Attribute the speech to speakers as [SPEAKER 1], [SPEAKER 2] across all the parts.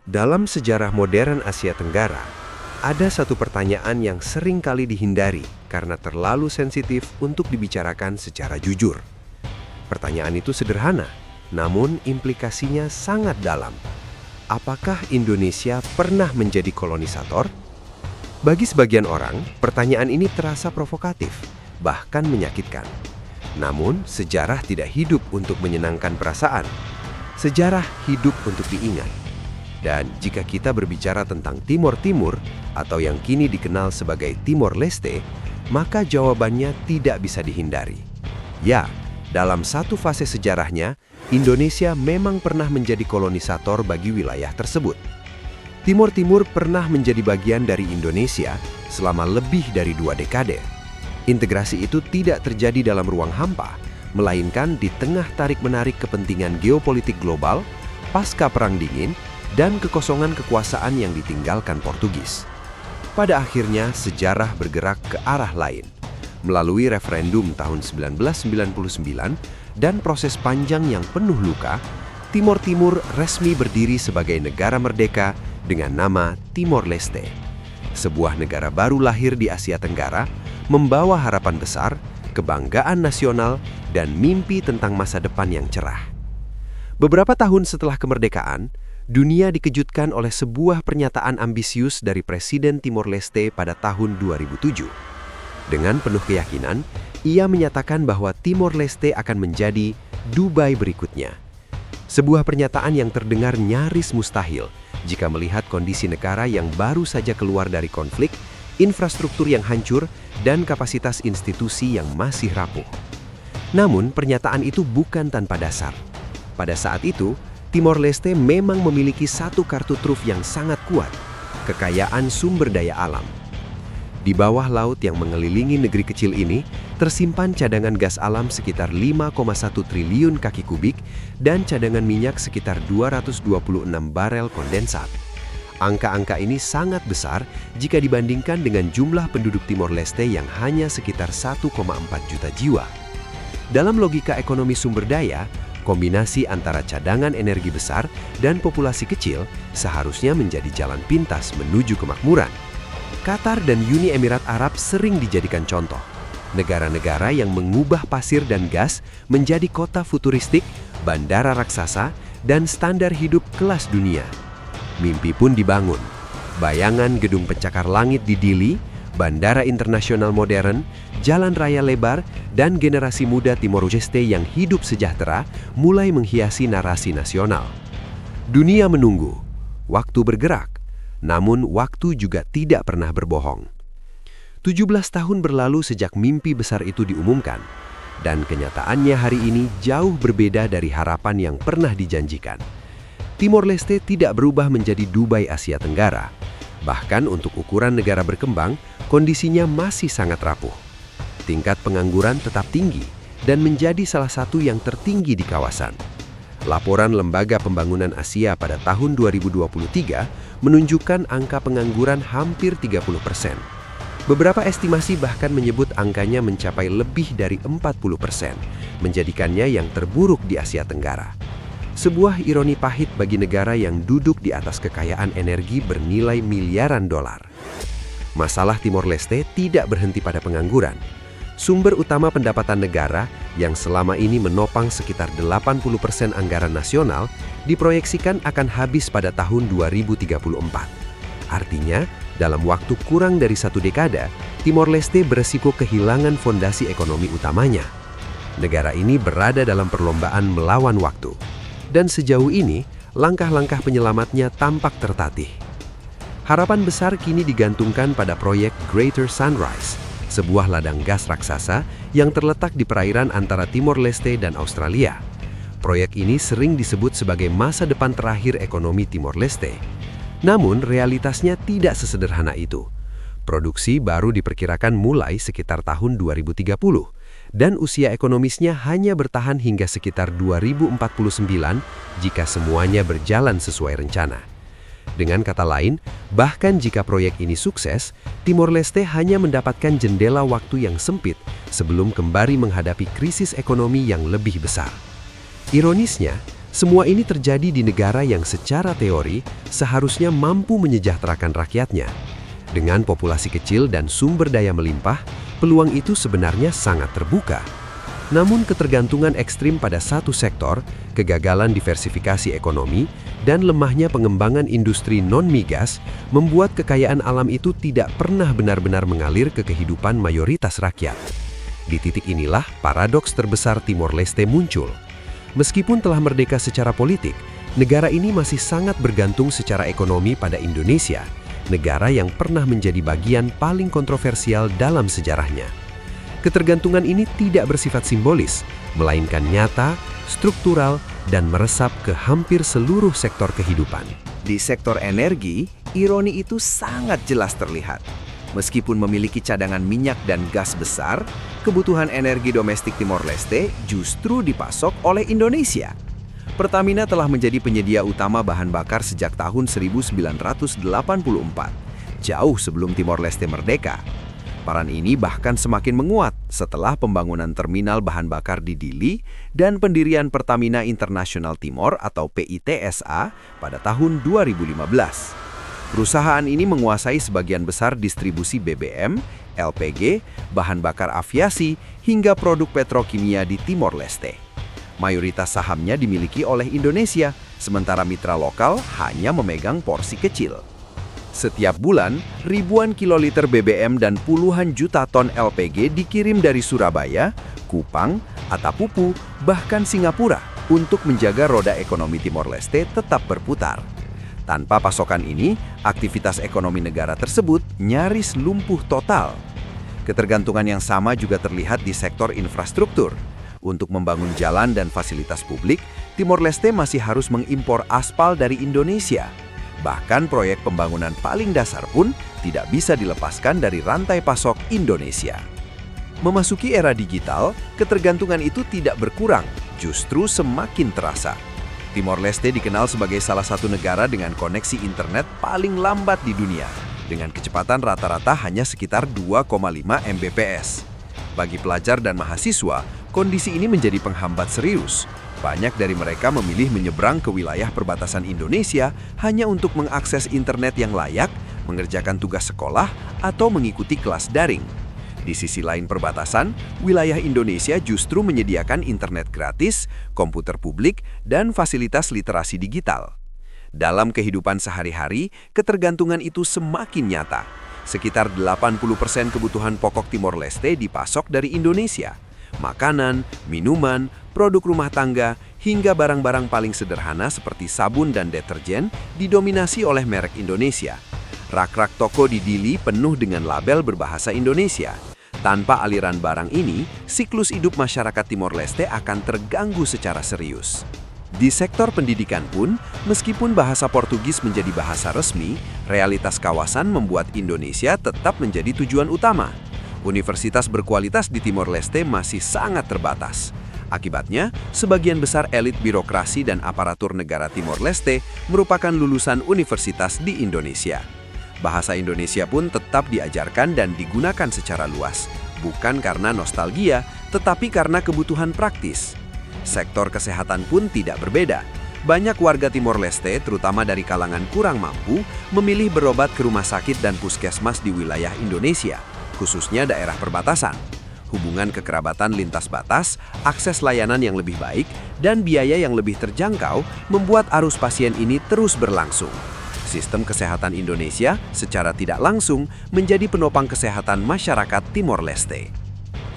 [SPEAKER 1] Dalam sejarah modern Asia Tenggara, ada satu pertanyaan yang sering kali dihindari karena terlalu sensitif untuk dibicarakan secara jujur. Pertanyaan itu sederhana, namun implikasinya sangat dalam. Apakah Indonesia pernah menjadi kolonisator? Bagi sebagian orang, pertanyaan ini terasa provokatif, bahkan menyakitkan. Namun, sejarah tidak hidup untuk menyenangkan perasaan. Sejarah hidup untuk diingat. Dan jika kita berbicara tentang Timor Timur atau yang kini dikenal sebagai Timor Leste, maka jawabannya tidak bisa dihindari. Ya, dalam satu fase sejarahnya, Indonesia memang pernah menjadi kolonisator bagi wilayah tersebut. Timor Timur pernah menjadi bagian dari Indonesia selama lebih dari 2 dekade. Integrasi itu tidak terjadi dalam ruang hampa, melainkan di tengah tarik-menarik kepentingan geopolitik global, pasca Perang Dingin, dan kekosongan kekuasaan yang ditinggalkan Portugis. Pada akhirnya, sejarah bergerak ke arah lain. Melalui referendum tahun 1999 dan proses panjang yang penuh luka, Timor Timur resmi berdiri sebagai negara merdeka dengan nama Timor Leste. Sebuah negara baru lahir di Asia Tenggara, membawa harapan besar, kebanggaan nasional, dan mimpi tentang masa depan yang cerah. Beberapa tahun setelah kemerdekaan, dunia dikejutkan oleh sebuah pernyataan ambisius dari Presiden Timor Leste pada tahun 2007. Dengan penuh keyakinan, ia menyatakan bahwa Timor Leste akan menjadi Dubai berikutnya. Sebuah pernyataan yang terdengar nyaris mustahil jika melihat kondisi negara yang baru saja keluar dari konflik, infrastruktur yang hancur, dan kapasitas institusi yang masih rapuh. Namun, pernyataan itu bukan tanpa dasar. Pada saat itu, Timor Leste memang memiliki satu kartu truf yang sangat kuat, kekayaan sumber daya alam. Di bawah laut yang mengelilingi negeri kecil ini, tersimpan cadangan gas alam sekitar 5,1 triliun kaki kubik dan cadangan minyak sekitar 226 barel kondensat. Angka-angka ini sangat besar jika dibandingkan dengan jumlah penduduk Timor Leste yang hanya sekitar 1,4 juta jiwa. Dalam logika ekonomi sumber daya, kombinasi antara cadangan energi besar dan populasi kecil seharusnya menjadi jalan pintas menuju kemakmuran. Qatar dan Uni Emirat Arab sering dijadikan contoh. Negara-negara yang mengubah pasir dan gas menjadi kota futuristik, bandara raksasa, dan standar hidup kelas dunia. Mimpi pun dibangun. Bayangan gedung pencakar langit di Dili, bandara internasional modern, jalan raya lebar, dan generasi muda Timor Leste yang hidup sejahtera mulai menghiasi narasi nasional. Dunia menunggu, waktu bergerak, namun waktu juga tidak pernah berbohong. 17 tahun berlalu sejak mimpi besar itu diumumkan, dan kenyataannya hari ini jauh berbeda dari harapan yang pernah dijanjikan. Timor Leste tidak berubah menjadi Dubai Asia Tenggara. Bahkan untuk ukuran negara berkembang, kondisinya masih sangat rapuh. Tingkat pengangguran tetap tinggi dan menjadi salah satu yang tertinggi di kawasan. Laporan Lembaga Pembangunan Asia pada tahun 2023 menunjukkan angka pengangguran hampir 30%. Beberapa estimasi bahkan menyebut angkanya mencapai lebih dari 40%, menjadikannya yang terburuk di Asia Tenggara. Sebuah ironi pahit bagi negara yang duduk di atas kekayaan energi bernilai miliaran dolar. Masalah Timor Leste tidak berhenti pada pengangguran. Sumber utama pendapatan negara yang selama ini menopang sekitar 80% anggaran nasional diproyeksikan akan habis pada tahun 2034. Artinya, dalam waktu kurang dari 1 dekade, Timor Leste beresiko kehilangan fondasi ekonomi utamanya. Negara ini berada dalam perlombaan melawan waktu. Dan sejauh ini, langkah-langkah penyelamatnya tampak tertatih. Harapan besar kini digantungkan pada proyek Greater Sunrise, sebuah ladang gas raksasa yang terletak di perairan antara Timor Leste dan Australia. Proyek ini sering disebut sebagai masa depan terakhir ekonomi Timor Leste. Namun, realitasnya tidak sesederhana itu. Produksi baru diperkirakan mulai sekitar tahun 2030, dan usia ekonomisnya hanya bertahan hingga sekitar 2049 jika semuanya berjalan sesuai rencana. Dengan kata lain, bahkan jika proyek ini sukses, Timor Leste hanya mendapatkan jendela waktu yang sempit sebelum kembali menghadapi krisis ekonomi yang lebih besar. Ironisnya, Semua ini terjadi di negara yang secara teori seharusnya mampu menyejahterakan rakyatnya. Dengan populasi kecil dan sumber daya melimpah, peluang itu sebenarnya sangat terbuka. Namun ketergantungan ekstrim pada satu sektor, kegagalan diversifikasi ekonomi, dan lemahnya pengembangan industri non-migas membuat kekayaan alam itu tidak pernah benar-benar mengalir ke kehidupan mayoritas rakyat. Di titik inilah paradoks terbesar Timor Leste muncul. Meskipun telah merdeka secara politik, negara ini masih sangat bergantung secara ekonomi pada Indonesia, negara yang pernah menjadi bagian paling kontroversial dalam sejarahnya. Ketergantungan ini tidak bersifat simbolis, melainkan nyata, struktural, dan meresap ke hampir seluruh sektor kehidupan.
[SPEAKER 2] Di sektor energi, ironi itu sangat jelas terlihat. Meskipun memiliki cadangan minyak dan gas besar, kebutuhan energi domestik Timor Leste justru dipasok oleh Indonesia. Pertamina telah menjadi penyedia utama bahan bakar sejak tahun 1984, jauh sebelum Timor Leste merdeka. Peran ini bahkan semakin menguat setelah pembangunan terminal bahan bakar di Dili dan pendirian Pertamina International Timor atau PITSA pada tahun 2015. Perusahaan ini menguasai sebagian besar distribusi BBM, LPG, bahan bakar aviasi, hingga produk petrokimia di Timor Leste. Mayoritas sahamnya dimiliki oleh Indonesia, sementara mitra lokal hanya memegang porsi kecil. Setiap bulan, ribuan kiloliter BBM dan puluhan juta ton LPG dikirim dari Surabaya, Kupang, Atapupu, bahkan Singapura untuk menjaga roda ekonomi Timor Leste tetap berputar. Tanpa pasokan ini, aktivitas ekonomi negara tersebut nyaris lumpuh total. Ketergantungan yang sama juga terlihat di sektor infrastruktur. Untuk membangun jalan dan fasilitas publik, Timor Leste masih harus mengimpor aspal dari Indonesia. Bahkan proyek pembangunan paling dasar pun tidak bisa dilepaskan dari rantai pasok Indonesia. Memasuki era digital, ketergantungan itu tidak berkurang, justru semakin terasa. Timor Leste dikenal sebagai salah satu negara dengan koneksi internet paling lambat di dunia, dengan kecepatan rata-rata hanya sekitar 2,5 Mbps. Bagi pelajar dan mahasiswa, kondisi ini menjadi penghambat serius. Banyak dari mereka memilih menyeberang ke wilayah perbatasan Indonesia hanya untuk mengakses internet yang layak, mengerjakan tugas sekolah, atau mengikuti kelas daring. Di sisi lain perbatasan, wilayah Indonesia justru menyediakan internet gratis, komputer publik, dan fasilitas literasi digital. Dalam kehidupan sehari-hari, ketergantungan itu semakin nyata. Sekitar 80% kebutuhan pokok Timor Leste dipasok dari Indonesia. Makanan, minuman, produk rumah tangga, hingga barang-barang paling sederhana seperti sabun dan deterjen didominasi oleh merek Indonesia. Rak-rak toko di Dili penuh dengan label berbahasa Indonesia. Tanpa aliran barang ini, siklus hidup masyarakat Timor Leste akan terganggu secara serius. Di sektor pendidikan pun, meskipun bahasa Portugis menjadi bahasa resmi, realitas kawasan membuat Indonesia tetap menjadi tujuan utama. Universitas berkualitas di Timor Leste masih sangat terbatas. Akibatnya, sebagian besar elit birokrasi dan aparatur negara Timor Leste merupakan lulusan universitas di Indonesia. Bahasa Indonesia pun tetap diajarkan dan digunakan secara luas, bukan karena nostalgia, tetapi karena kebutuhan praktis. Sektor kesehatan pun tidak berbeda. Banyak warga Timor Leste, terutama dari kalangan kurang mampu, memilih berobat ke rumah sakit dan puskesmas di wilayah Indonesia, khususnya daerah perbatasan. Hubungan kekerabatan lintas batas, akses layanan yang lebih baik, dan biaya yang lebih terjangkau membuat arus pasien ini terus berlangsung. Sistem kesehatan Indonesia secara tidak langsung menjadi penopang kesehatan masyarakat Timor Leste.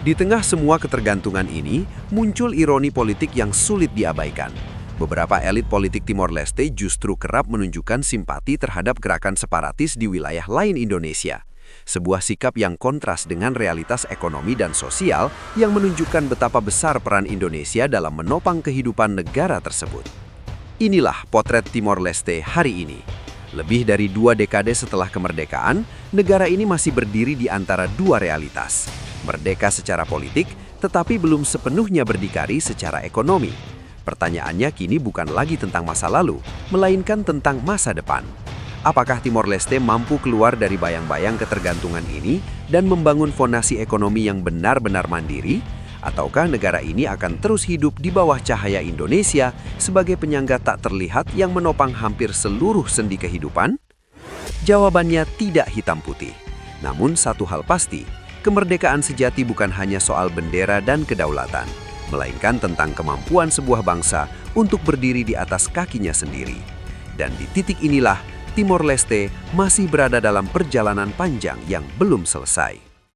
[SPEAKER 2] Di tengah semua ketergantungan ini, muncul ironi politik yang sulit diabaikan. Beberapa elit politik Timor Leste justru kerap menunjukkan simpati terhadap gerakan separatis di wilayah lain Indonesia. Sebuah sikap yang kontras dengan realitas ekonomi dan sosial yang menunjukkan betapa besar peran Indonesia dalam menopang kehidupan negara tersebut. Inilah potret Timor Leste hari ini. Lebih dari 2 dekade setelah kemerdekaan, negara ini masih berdiri di antara 2 realitas. Merdeka secara politik, tetapi belum sepenuhnya berdikari secara ekonomi. Pertanyaannya kini bukan lagi tentang masa lalu, melainkan tentang masa depan. Apakah Timor Leste mampu keluar dari bayang-bayang ketergantungan ini dan membangun fondasi ekonomi yang benar-benar mandiri? Ataukah negara ini akan terus hidup di bawah cahaya Indonesia sebagai penyangga tak terlihat yang menopang hampir seluruh sendi kehidupan? Jawabannya tidak hitam putih. Namun satu hal pasti, kemerdekaan sejati bukan hanya soal bendera dan kedaulatan, melainkan tentang kemampuan sebuah bangsa untuk berdiri di atas kakinya sendiri. Dan di titik inilah, Timor Leste masih berada dalam perjalanan panjang yang belum selesai.